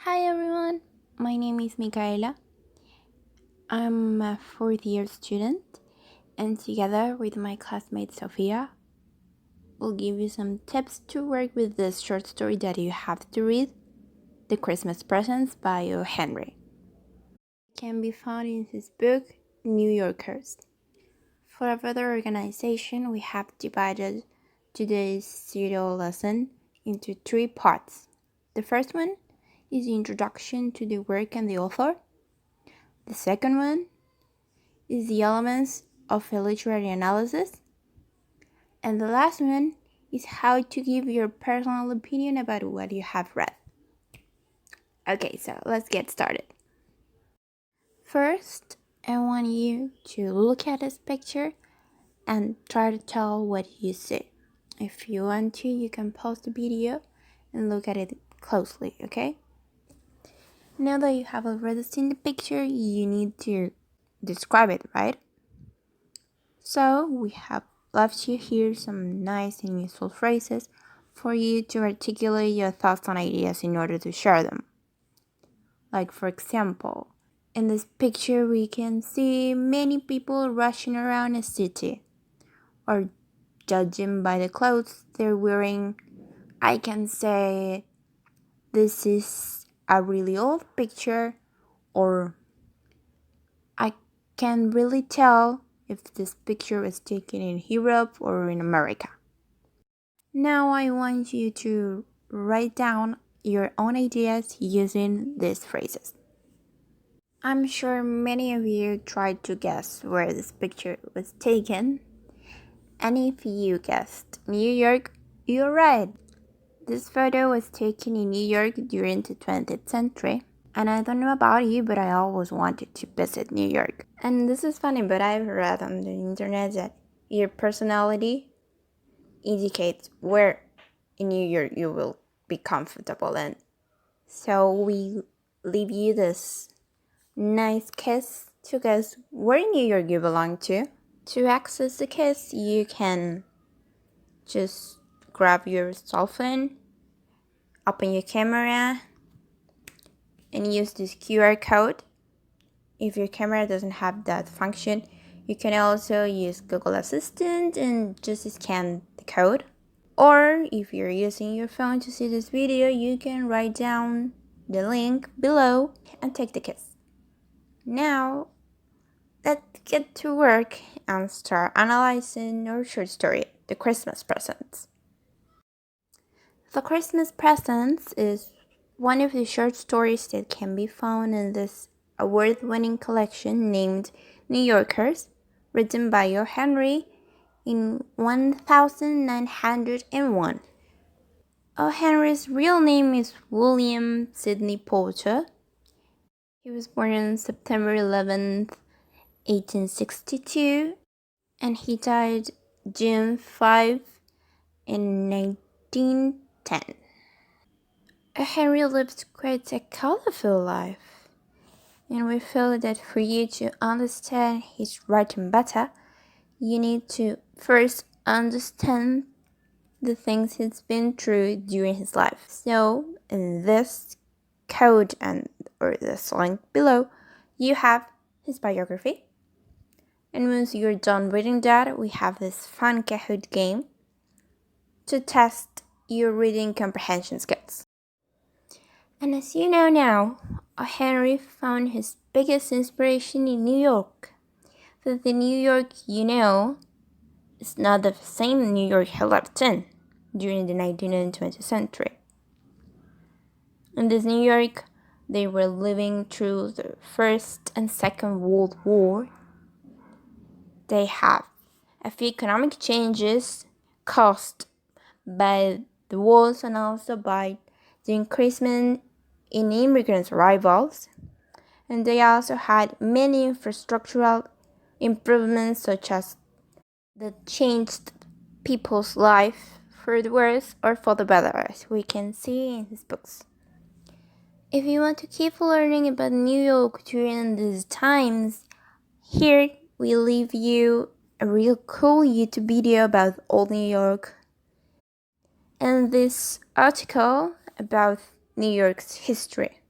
Hi everyone, my name is Micaela. I'm a fourth year student, and together with my classmate Sofia, we'll give you some tips to work with this short story that you have to read, The Christmas Presents by O. Henry. It can be found in his book, New Yorkers. For a further organization, we have divided today's studio lesson into three parts. The first one is the introduction to the work and the author. The second one is the elements of a literary analysis. And the last one is how to give your personal opinion about what you have read. Okay, so let's get started. First, I want you to look at this picture and try to tell what you see. If you want to, you can pause the video and look at it closely, okay? Now that you have already seen the picture, you need to describe it, right? So we have left you here some nice and useful phrases for you to articulate your thoughts and ideas in order to share them. Like, for example, in this picture we can see many people rushing around a city. Or judging by the clothes they're wearing, I can say this is a really old picture, or I can really tell if this picture was taken in Europe or in America. Now I want you to write down your own ideas using these phrases. I'm sure many of you tried to guess where this picture was taken, and if you guessed New York, you're right. This photo was taken in New York during the 20th century, and I don't know about you, but I always wanted to visit New York. And this is funny, but I've read on the internet that your personality indicates where in New York you will be comfortable in. So we leave you this nice quiz to guess where in New York you belong to. To access the quiz, you can just grab your cell phone, open your camera, and use this QR code. If your camera doesn't have that function, you can also use Google Assistant and just scan the code. Or if you're using your phone to see this video, you can write down the link below and take the quiz. Now, let's get to work and start analyzing our short story, The Christmas Presents. The Christmas Presents is one of the short stories that can be found in this award-winning collection named New Yorkers, written by O. Henry in 1901. O. Henry's real name is William Sidney Porter. He was born on September 11th, 1862, and he died June 5 in 1910. Henry lived quite a colorful life, and we feel that for you to understand his writing better, you need to first understand the things he's been through during his life. So in this code or this link below, you have his biography. And once you're done reading that, we have this fun Kahoot game to test your reading comprehension skills. And as you know now, Henry found his biggest inspiration in New York. But the New York you know is not the same New York he lived in during the 19th and 20th century. In this New York, they were living through the First and Second World War. They have a few economic changes caused by the wars and also by the increasement in immigrant arrivals. And they also had many infrastructural improvements such as that changed people's life for the worse or for the better, as we can see in his books. If you want to keep learning about New York during these times, here we leave you a real cool YouTube video about old New York and this article about New York's history.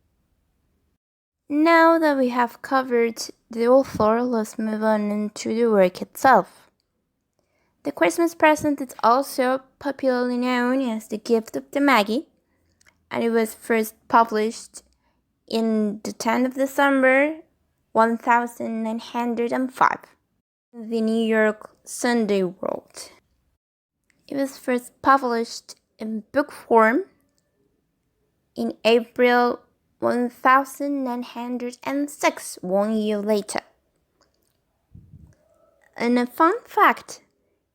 Now that we have covered the author, let's move on into the work itself. The Christmas Present is also popularly known as The Gift of the Magi, and it was first published in the 10th of December 1905 in the New York Sunday World. It was first published in book form in April 1906, 1 year later. And a fun fact,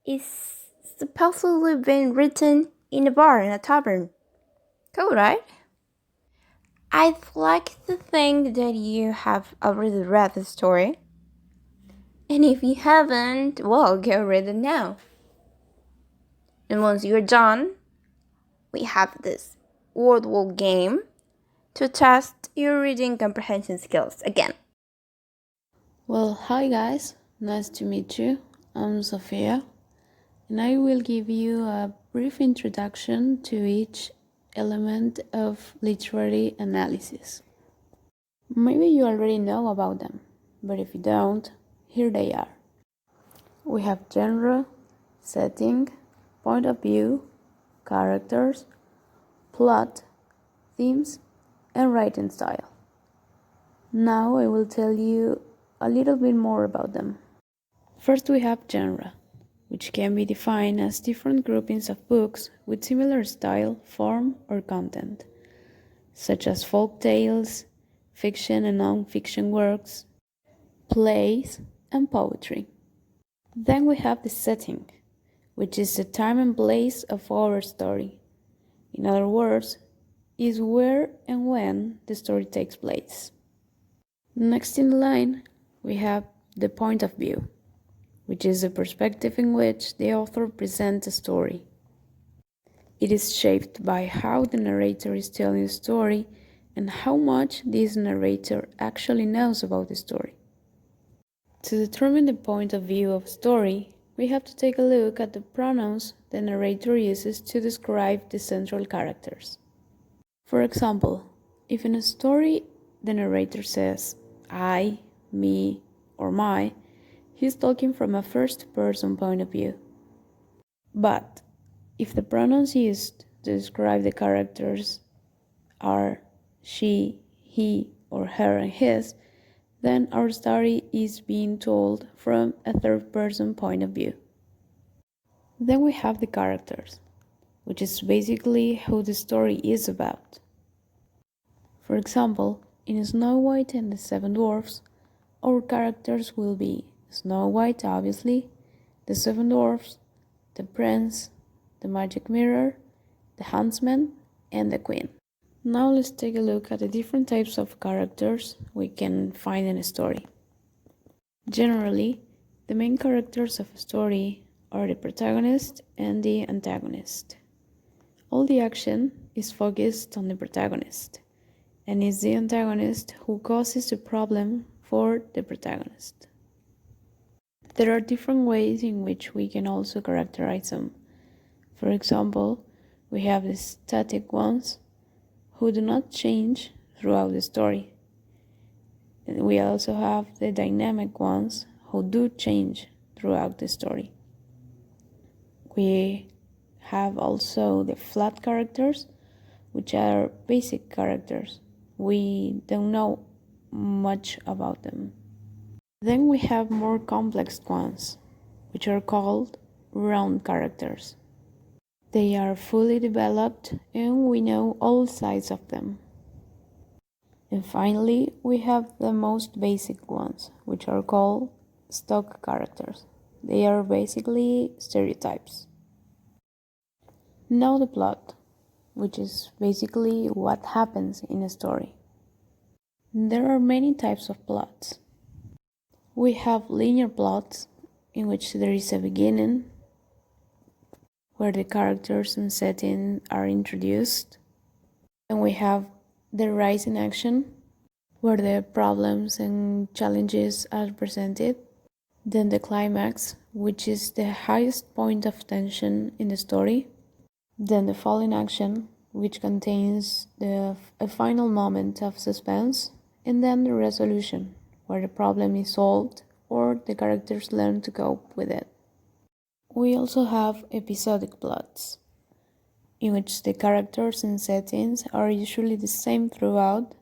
it's supposedly been written in a bar, in a tavern. Cool, right? I'd like to think that you have already read the story. And if you haven't, well, go read it now. And once you're done, we have this word wall game to test your reading comprehension skills again. Well, hi guys, nice to meet you. I'm Sofia, and I will give you a brief introduction to each element of literary analysis. Maybe you already know about them, but if you don't, here they are. We have genre, setting, point of view, characters, plot, themes, and writing style. Now I will tell you a little bit more about them. First, we have genre, which can be defined as different groupings of books with similar style, form, or content, such as folk tales, fiction and non-fiction works, plays, and poetry. Then we have the setting, which is the time and place of our story. In other words, is where and when the story takes place. Next in line, we have the point of view, which is the perspective in which the author presents a story. It is shaped by how the narrator is telling the story and how much this narrator actually knows about the story. To determine the point of view of a story, we have to take a look at the pronouns the narrator uses to describe the central characters. For example, if in a story the narrator says I, me, or my, he's talking from a first-person point of view. But if the pronouns used to describe the characters are she, he, or her and his, then our story is being told from a third-person point of view. Then we have the characters, which is basically who the story is about. For example, in Snow White and the Seven Dwarfs, our characters will be Snow White, obviously, the Seven Dwarfs, the Prince, the Magic Mirror, the Huntsman, and the Queen. Now let's take a look at the different types of characters we can find in a story. Generally, the main characters of a story are the protagonist and the antagonist. All the action is focused on the protagonist, and it's the antagonist who causes the problem for the protagonist. There are different ways in which we can also characterize them. For example, we have the static ones who do not change throughout the story. And we also have the dynamic ones who do change throughout the story. We have also the flat characters, which are basic characters. We don't know much about them. Then we have more complex ones, which are called round characters. They are fully developed and we know all sides of them. And finally, we have the most basic ones, which are called stock characters. They are basically stereotypes. Now the plot, which is basically what happens in a story. There are many types of plots. We have linear plots, in which there is a beginning, where the characters and setting are introduced. And we have the rise in action, where the problems and challenges are presented. Then the climax, which is the highest point of tension in the story. Then the fall in action, which contains a final moment of suspense and then the resolution, where the problem is solved or the characters learn to cope with it. We also have episodic plots, in which the characters and settings are usually the same throughout.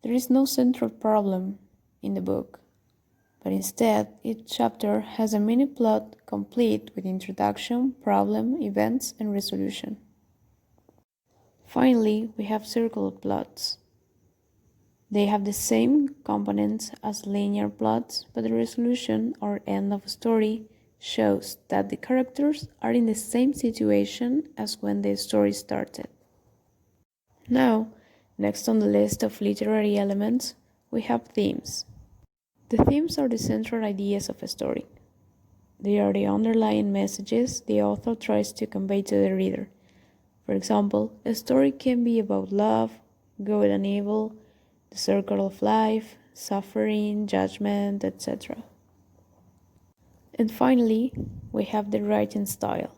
There is no central problem in the book, but instead each chapter has a mini plot complete with introduction, problem, events, and resolution. Finally, we have circle plots. They have the same components as linear plots, but the resolution or end of a story shows that the characters are in the same situation as when the story started. Now, next on the list of literary elements, we have themes. The themes are the central ideas of a story. They are the underlying messages the author tries to convey to the reader. For example, a story can be about love, good and evil, the circle of life, suffering, judgment, etc. And finally, we have the writing style,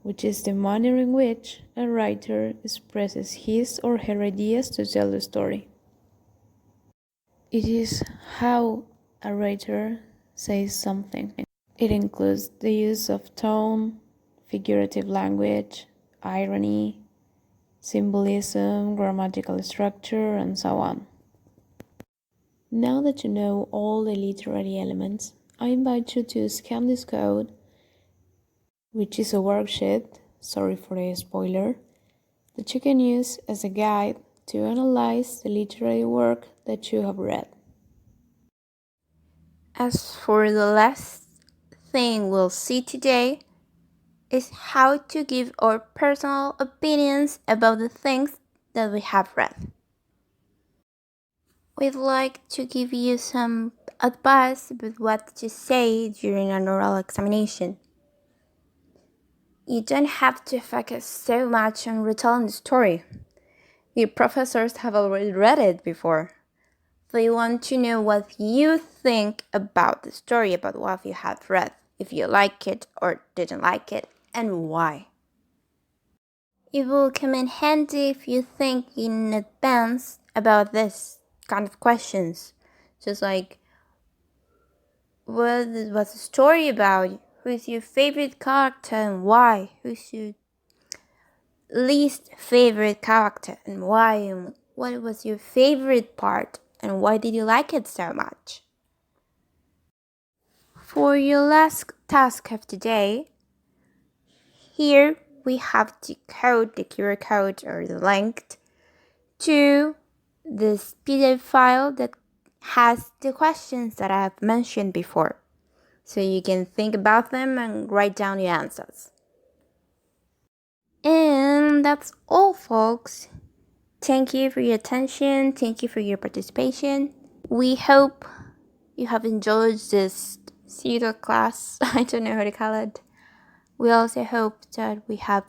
which is the manner in which a writer expresses his or her ideas to tell the story. It is how a writer says something. It includes the use of tone, figurative language, irony, symbolism, grammatical structure, and so on. Now that you know all the literary elements, I invite you to scan this code, which is a worksheet, sorry for the spoiler, that you can use as a guide to analyze the literary work that you have read. As for the last thing we'll see today, is how to give our personal opinions about the things that we have read. We'd like to give you some advice about what to say during an oral examination. You don't have to focus so much on retelling the story. Your professors have already read it before. They want to know what you think about the story, about what you have read, if you like it or didn't like it, and why. It will come in handy if you think in advance about this kind of questions. Just like, what was the story about? Who's your favorite character and why? Who's your least favorite character and why? And what was your favorite part and why did you like it so much? For your last task of today, here we have to code the QR code or the link to this PDF file that has the questions that I have mentioned before. So you can think about them and write down your answers. And that's all, folks. Thank you for your attention. Thank you for your participation. We hope you have enjoyed this pseudo class. I don't know how to call it. We also hope that we have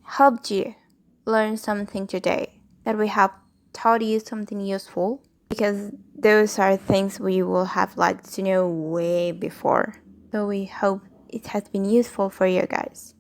helped you learn something today, that we have taught you something useful, because those are things we will have liked to know way before. So we hope it has been useful for you guys.